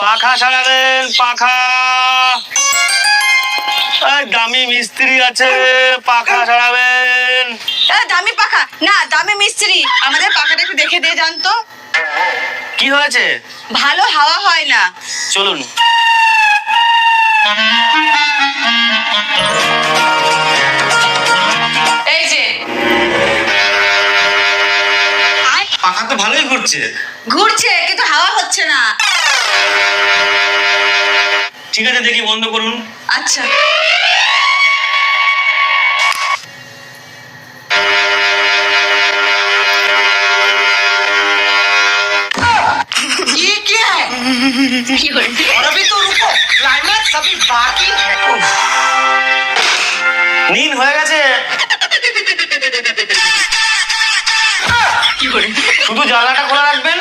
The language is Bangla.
পাখা সারাবেন, পাখা। দামি মিস্ত্রি আছে, পাখা সারাবেন। দামি পাখা না, দামি মিস্ত্রি। আমাদের পাখাটা একটু দেখে দিয়ে যান তো। কি হয়েছে? ভালো হাওয়া হয় না। চলুন। এই যে পাখা তো ভালোই ঘুরছে। ঘুরছে কিন্তু হাওয়া হচ্ছে না। ঠিক আছে, দেখি বন্ধ করুন। আচ্ছা। ये क्या है? और अभी तो रुको, क्लाइमैक्स अभी बाकी है। নিন, হয়ে গেছে। শুধু জানলাটা খোলা রাখবেন।